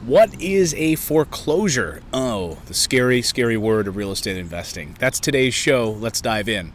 What is a foreclosure? Oh, the scary, scary word of real estate investing. That's today's show. Let's dive in.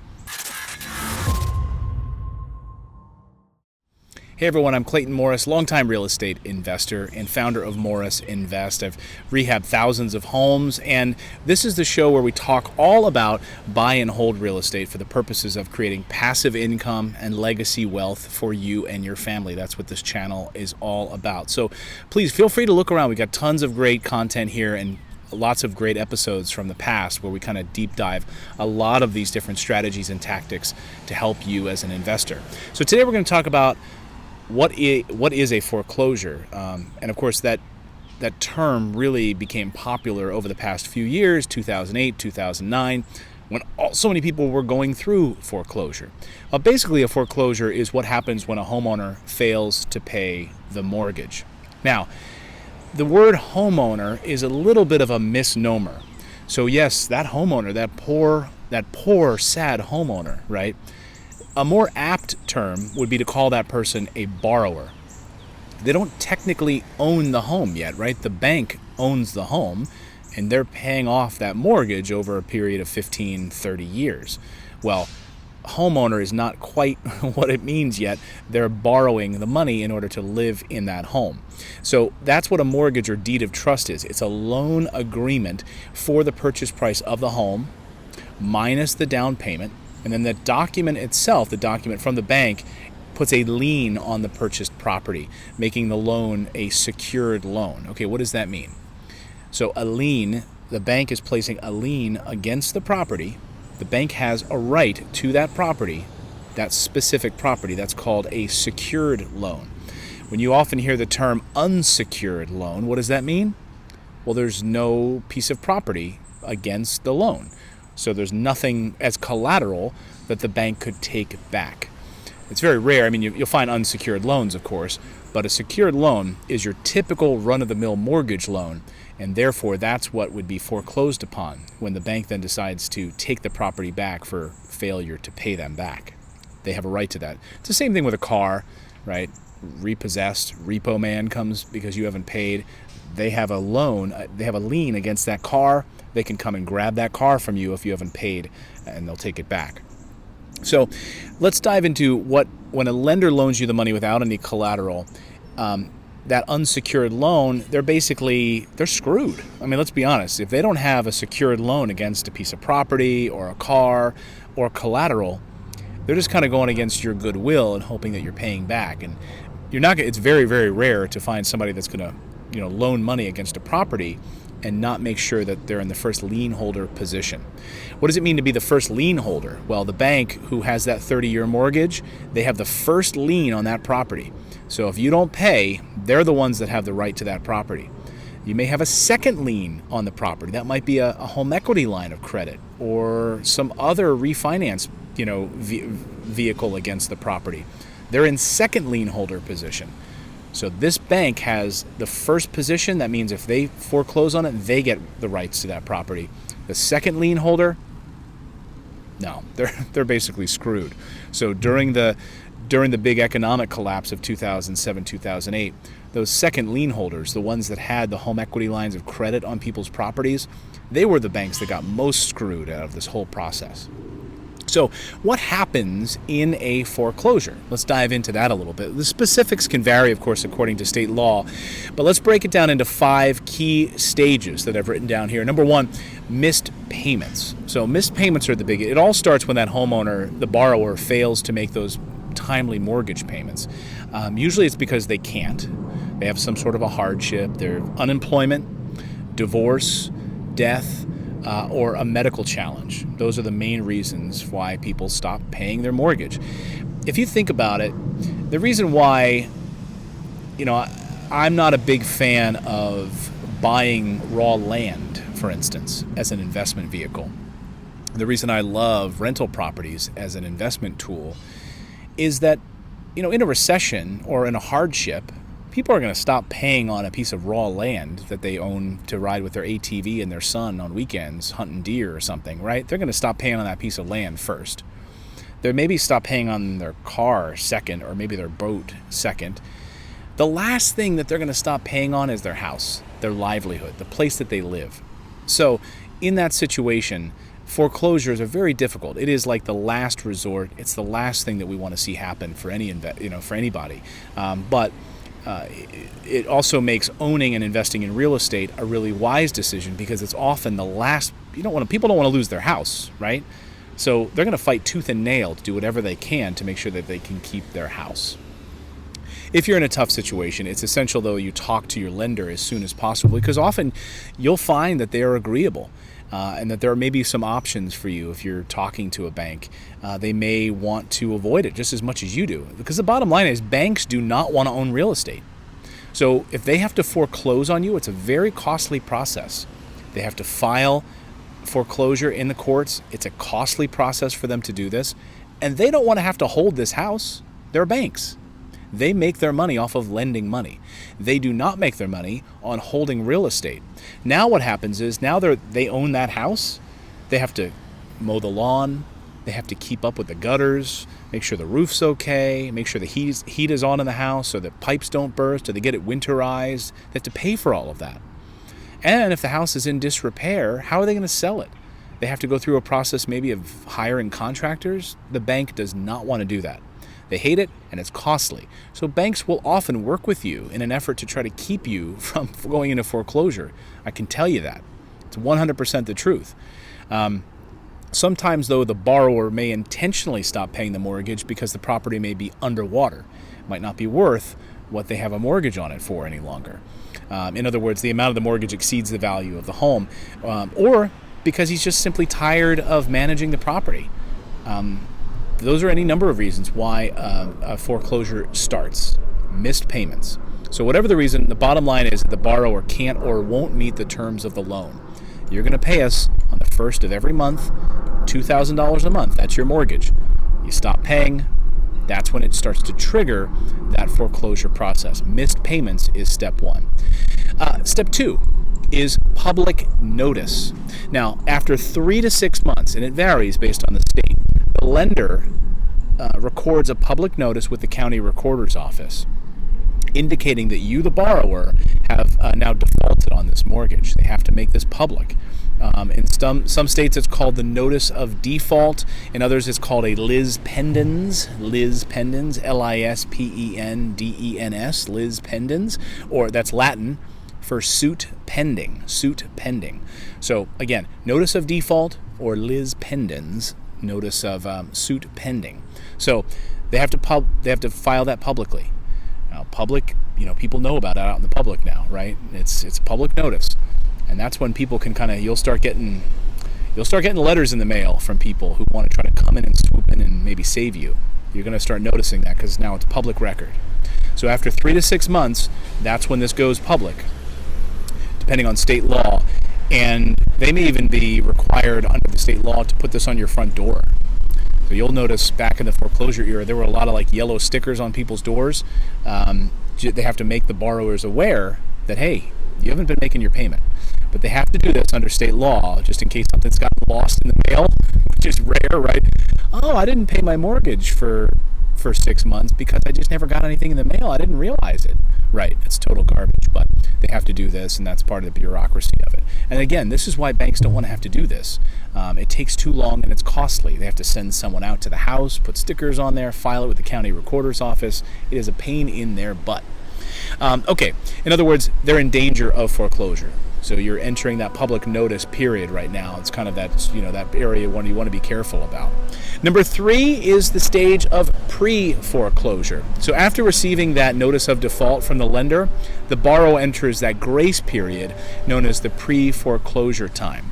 Hey everyone, I'm Clayton Morris, longtime real estate investor and founder of Morris Invest. I've rehabbed thousands of homes, and this is the show where we talk all about buy and hold real estate for the purposes of creating passive income and legacy wealth for you and your family. That's what this channel is all about. So please feel free to look around. We got tons of great content here and lots of great episodes from the past where we kind of deep dive a lot of these different strategies and tactics to help you as an investor. So today we're going to talk about what is a foreclosure? And of course, that term really became popular over the past few years, 2008, 2009, when so many people were going through foreclosure. Basically, a foreclosure is what happens when a homeowner fails to pay the mortgage. Now, the word homeowner is a little bit of a misnomer. So yes, that homeowner, that poor, sad homeowner, right? A more apt term would be to call that person a borrower. They don't technically own the home yet, right? The bank owns the home, and they're paying off that mortgage over a period of 15, 30 years. Well, homeowner is not quite what it means yet. They're borrowing the money in order to live in that home. So that's what a mortgage or deed of trust is. It's a loan agreement for the purchase price of the home minus the down payment. And then the document itself, the document from the bank, puts a lien on the purchased property, making the loan a secured loan. Okay, what does that mean? So a lien, the bank is placing a lien against the property. The bank has a right to that property, that specific property. That's called a secured loan. When you often hear the term unsecured loan, what does that mean? Well, there's no piece of property against the loan. So there's nothing as collateral that the bank could take back. It's very rare. I mean, you'll find unsecured loans, of course, but a secured loan is your typical run-of-the-mill mortgage loan, and therefore that's what would be foreclosed upon when the bank then decides to take the property back for failure to pay them back. They have a right to that. It's the same thing with a car, right? Repossessed, repo man comes because you haven't paid. They have a loan, they have a lien against that car. They can come and grab that car from you if you haven't paid, and they'll take it back. So let's dive into when a lender loans you the money without any collateral, that unsecured loan, they're screwed. I mean, let's be honest. If they don't have a secured loan against a piece of property or a car or collateral, they're just kind of going against your goodwill and hoping that you're paying back. And it's very, very rare to find somebody that's going to, loan money against a property and not make sure that they're in the first lien holder position. What does it mean to be the first lien holder? Well, the bank who has that 30-year mortgage, they have the first lien on that property. So if you don't pay, they're the ones that have the right to that property. You may have a second lien on the property. That might be a home equity line of credit or some other refinance, vehicle against the property. They're in second lien holder position. So this bank has the first position. That means if they foreclose on it, they get the rights to that property. The second lien holder, no, they're basically screwed. So during the big economic collapse of 2007, 2008, those second lien holders, the ones that had the home equity lines of credit on people's properties, they were the banks that got most screwed out of this whole process. So what happens in a foreclosure? Let's dive into that a little bit. The specifics can vary, of course, according to state law, but let's break it down into 5 key stages that I've written down here. Number 1, missed payments. So missed payments are the big. It all starts when that homeowner, the borrower, fails to make those timely mortgage payments. Usually it's because they can't. They have some sort of a hardship. They're unemployment, divorce, death, or a medical challenge. Those are the main reasons why people stop paying their mortgage. If you think about it, the reason why, I'm not a big fan of buying raw land, for instance, as an investment vehicle. The reason I love rental properties as an investment tool is that, in a recession or in a hardship, people are going to stop paying on a piece of raw land that they own to ride with their ATV and their son on weekends hunting deer or something, right? They're going to stop paying on that piece of land first. They maybe stop paying on their car second, or maybe their boat second. The last thing that they're going to stop paying on is their house. their livelihood, the place that they live. So in that situation, foreclosures are very difficult. It is like the last resort. It's the last thing that we want to see happen for for anybody. But it also makes owning and investing in real estate a really wise decision, because it's often the last. People don't want to lose their house, right? So they're going to fight tooth and nail to do whatever they can to make sure that they can keep their house. If you're in a tough situation, it's essential, though, you talk to your lender as soon as possible, because often you'll find that they are agreeable and that there may be some options for you if you're talking to a bank. They may want to avoid it just as much as you do, because the bottom line is banks do not want to own real estate. So if they have to foreclose on you, it's a very costly process. They have to file foreclosure in the courts. It's a costly process for them to do this, and they don't want to have to hold this house. They're banks. They make their money off of lending money. They do not make their money on holding real estate. Now what happens is, now they own that house, they have to mow the lawn, they have to keep up with the gutters, make sure the roof's okay, make sure the heat is on in the house so that pipes don't burst, or they get it winterized. They have to pay for all of that. And if the house is in disrepair, how are they going to sell it? They have to go through a process maybe of hiring contractors. The bank does not want to do that. They hate it, and it's costly. So banks will often work with you in an effort to try to keep you from going into foreclosure. I can tell you that. It's 100% the truth. Sometimes, though, the borrower may intentionally stop paying the mortgage because the property may be underwater. It might not be worth what they have a mortgage on it for any longer. In other words, the amount of the mortgage exceeds the value of the home, or because he's just simply tired of managing the property. Those are any number of reasons why a foreclosure starts. Missed payments. So whatever the reason, the bottom line is that the borrower can't or won't meet the terms of the loan. You're going to pay us on the first of every month, $2,000 a month. That's your mortgage. You stop paying, that's when it starts to trigger that foreclosure process. Missed payments is step one. Step two is public notice. Now, after 3 to 6 months, and it varies based on the state, the lender records a public notice with the county recorder's office, indicating that you, the borrower, have now defaulted on this mortgage. They have to make this public. In some states, it's called the notice of default. In others, it's called a lis pendens, Lispendens, lis pendens, or that's Latin for suit pending. So again, notice of default or lis pendens, notice of suit pending. So they have to file that publicly. Now, people know about it out in the public now, right? It's public notice, and that's when people can you'll start getting letters in the mail from people who want to try to come in and swoop in and maybe save you. You're going to start noticing that because now it's public record. So after 3 to 6 months, that's when this goes public, depending on state law, and they may even be required under the state law to put this on your front door. So you'll notice back in the foreclosure era, there were a lot of yellow stickers on people's doors. They have to make the borrowers aware that, hey, you haven't been making your payment. But they have to do this under state law, just in case something's gotten lost in the mail, which is rare, right? Oh, I didn't pay my mortgage for 6 months because I just never got anything in the mail. I didn't realize it. Right, it's total garbage, but they have to do this, and that's part of the bureaucracy of it. And again, this is why banks don't want to have to do this. It takes too long, and it's costly. They have to send someone out to the house, put stickers on there, file it with the county recorder's office. It is a pain in their butt. Okay, in other words, they're in danger of foreclosure. So you're entering that public notice period right now. It's kind of that area you want to be careful about. Number 3 is the stage of pre-foreclosure. So after receiving that notice of default from the lender, the borrower enters that grace period known as the pre-foreclosure time.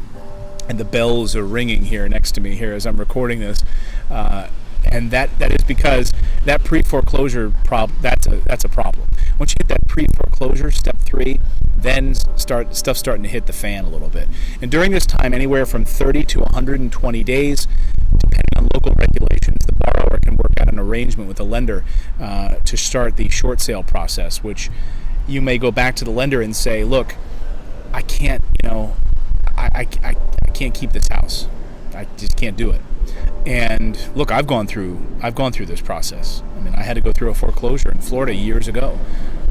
And the bells are ringing here next to me here as I'm recording this. And that is because that pre-foreclosure that's a problem. Once you hit that pre-foreclosure, step 3, then stuff's starting to hit the fan a little bit. And during this time, anywhere from 30 to 120 days, depending on local regulations, the borrower can work out an arrangement with the lender to start the short sale process, which you may go back to the lender and say, look, I can't keep this house. I just can't do it. And look, I've gone through this process. I mean, I had to go through a foreclosure in Florida years ago.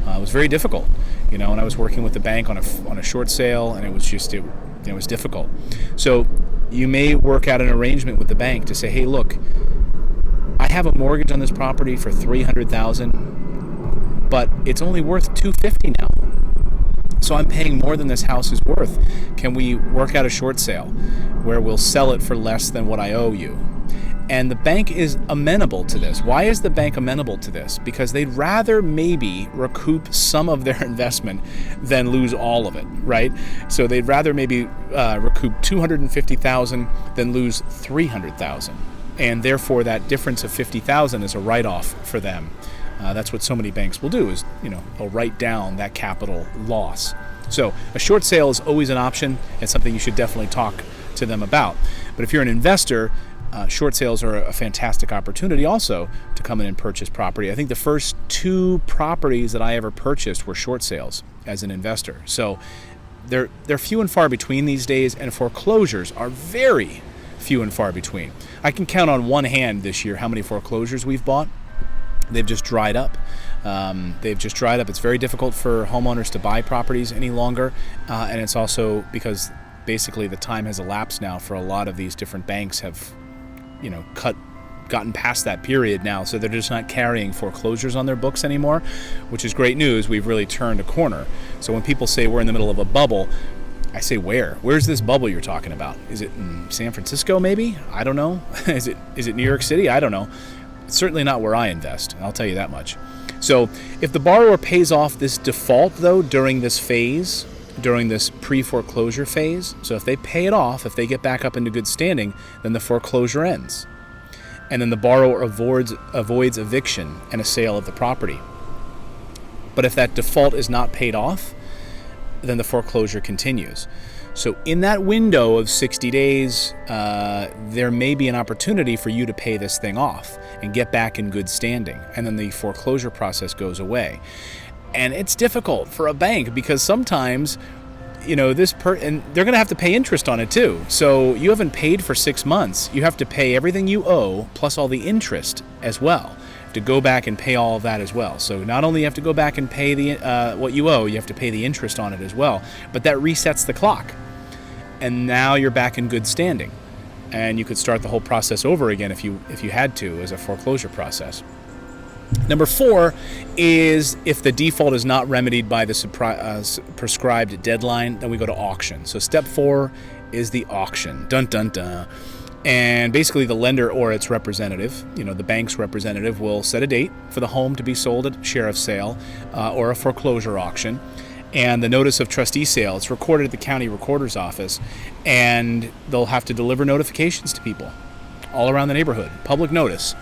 It was very difficult, and I was working with the bank on a short sale, and it was difficult. So you may work out an arrangement with the bank to say, hey, look, I have a mortgage on this property for $300,000, but it's only worth $250 now. So I'm paying more than this house is worth. Can we work out a short sale where we'll sell it for less than what I owe you? And the bank is amenable to this. Why is the bank amenable to this? Because they'd rather maybe recoup some of their investment than lose all of it, right? So they'd rather maybe recoup $250,000 than lose $300,000. And therefore that difference of $50,000 is a write-off for them. That's what so many banks will do, is they'll write down that capital loss. So a short sale is always an option, and something you should definitely talk to them about. But if you're an investor, short sales are a fantastic opportunity also to come in and purchase property. I think the first 2 properties that I ever purchased were short sales as an investor. So they're few and far between these days, and foreclosures are very few and far between. I can count on one hand this year how many foreclosures we've bought. They've just dried up. It's very difficult for homeowners to buy properties any longer, and it's also because basically the time has elapsed now for a lot of these different banks have gotten past that period now, so they're just not carrying foreclosures on their books anymore, which is great news. We've really turned a corner. So when people say we're in the middle of a bubble, I say, where's this bubble you're talking about? Is it in San Francisco maybe? I don't know. Is it New York City? I don't know. It's certainly not where I invest, I'll tell you that much. So if the borrower pays off this default though during this phase, during this pre-foreclosure phase, so if they pay it off, if they get back up into good standing, then the foreclosure ends. And then the borrower avoids eviction and a sale of the property. But if that default is not paid off, then the foreclosure continues. So in that window of 60 days, there may be an opportunity for you to pay this thing off and get back in good standing. And then the foreclosure process goes away. And it's difficult for a bank because sometimes, and they're going to have to pay interest on it too. So you haven't paid for 6 months. You have to pay everything you owe plus all the interest as well. To go back and pay all of that as well. So not only you have to go back and pay what you owe, you have to pay the interest on it as well. But that resets the clock. And now you're back in good standing. And you could start the whole process over again if you had to, as a foreclosure process. Number 4 is if the default is not remedied by the prescribed deadline, then we go to auction. So step 4 is the auction. Dun, dun, dun. And basically the lender or its representative, the bank's representative, will set a date for the home to be sold at sheriff's sale or a foreclosure auction. And the notice of trustee sale, it's recorded at the county recorder's office, and they'll have to deliver notifications to people all around the neighborhood, public notice.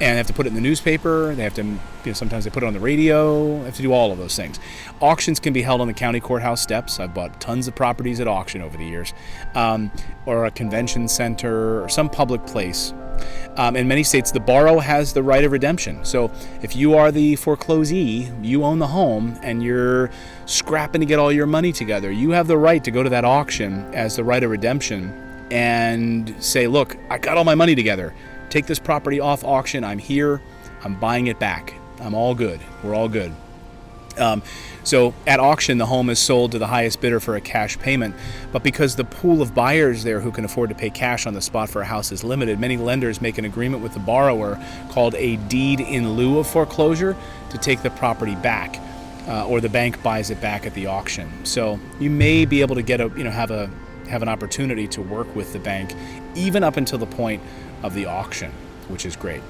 And they have to put it in the newspaper. They have to, sometimes they put it on the radio. They have to do all of those things. Auctions can be held on the county courthouse steps. I've bought tons of properties at auction over the years, or a convention center or some public place. In many states, the borrower has the right of redemption. So if you are the foreclosee, you own the home, and you're scrapping to get all your money together, you have the right to go to that auction as the right of redemption and say, look, I got all my money together. Take this property off auction. I'm here. I'm buying it back. I'm all good. We're all good. So at auction, the home is sold to the highest bidder for a cash payment. But because the pool of buyers there who can afford to pay cash on the spot for a house is limited, many lenders make an agreement with the borrower called a deed in lieu of foreclosure to take the property back, or the bank buys it back at the auction. So you may be able to get have an opportunity to work with the bank even up until the point of the auction, which is great.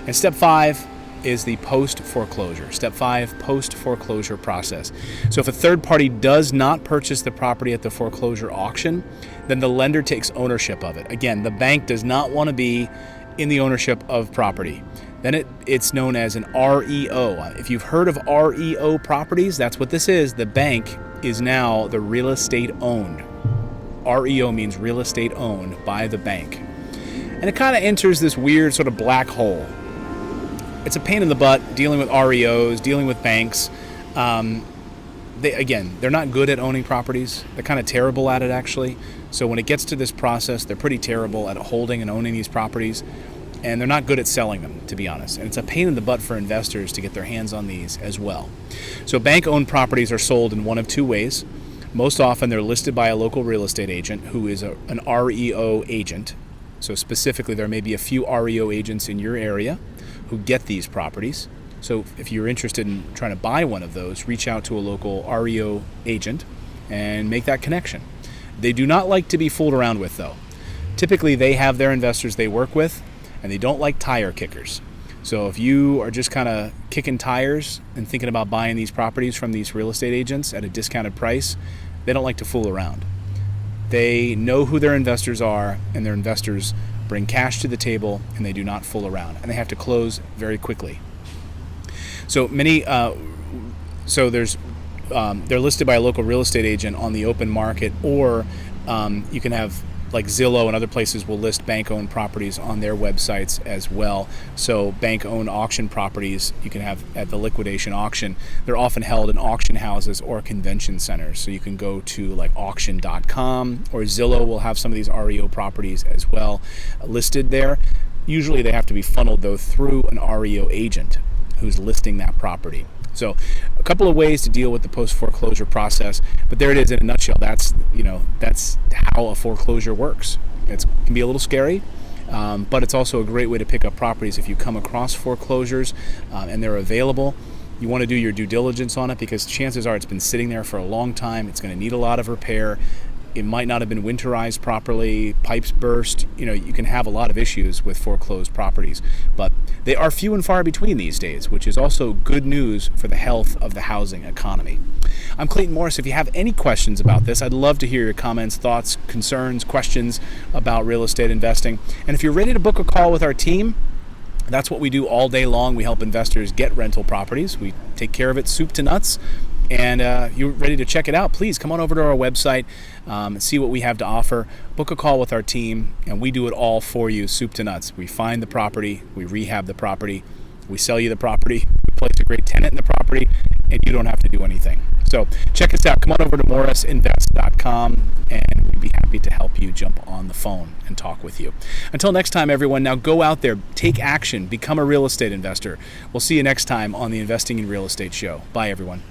And step 5 is the post-foreclosure. Step 5, post-foreclosure process. So if a third party does not purchase the property at the foreclosure auction, then the lender takes ownership of it. Again, the bank does not want to be in the ownership of property. Then it's known as an REO. If you've heard of REO properties, that's what this is. The bank is now the real estate owned. REO means real estate owned by the bank. And it kind of enters this weird sort of black hole. It's a pain in the butt dealing with REOs, dealing with banks. They're not good at owning properties. They're kind of terrible at it, actually. So when it gets to this process, they're pretty terrible at holding and owning these properties. and they're not good at selling them, to be honest. And it's a pain in the butt for investors to get their hands on these as well. So bank-owned properties are sold in one of two ways. Most often they're listed by a local real estate agent who is an REO agent. So specifically, there may be a few REO agents in your area who get these properties. So if you're interested in trying to buy one of those, reach out to a local REO agent and make that connection. They do not like to be fooled around with, though. Typically, they have their investors they work with, and they don't like tire kickers. So if you are just kind of kicking tires and thinking about buying these properties from these real estate agents at a discounted price, they don't like to fool around. They know who their investors are, and their investors bring cash to the table, and they do not fool around, and they have to close very quickly. So they're listed by a local real estate agent on the open market, or you can have, like Zillow and other places will list bank-owned properties on their websites as well. So bank-owned auction properties you can have at the liquidation auction. They're often held in auction houses or convention centers. So you can go to like auction.com, or Zillow will have some of these REO properties as well listed there. Usually they have to be funneled though through an REO agent who's listing that property. So a couple of ways to deal with the post-foreclosure process, but there it is in a nutshell. That's how a foreclosure works. It can be a little scary, but it's also a great way to pick up properties if you come across foreclosures and they're available. You want to do your due diligence on it, because chances are it's been sitting there for a long time. It's going to need a lot of repair. It might not have been winterized properly, pipes burst. You can have a lot of issues with foreclosed properties, but they are few and far between these days, which is also good news for the health of the housing economy. I'm Clayton Morris. If you have any questions about this, I'd love to hear your comments, thoughts, concerns, questions about real estate investing. And if you're ready to book a call with our team, that's what we do all day long. We help investors get rental properties. We take care of it soup to nuts. And you're ready to check it out, please come on over to our website and see what we have to offer. Book a call with our team, and we do it all for you, soup to nuts. We find the property, we rehab the property, we sell you the property, we place a great tenant in the property, and you don't have to do anything. So check us out. Come on over to morrisinvest.com, and we'd be happy to help you jump on the phone and talk with you. Until next time, everyone, now go out there, take action, become a real estate investor. We'll see you next time on the Investing in Real Estate show. Bye, everyone.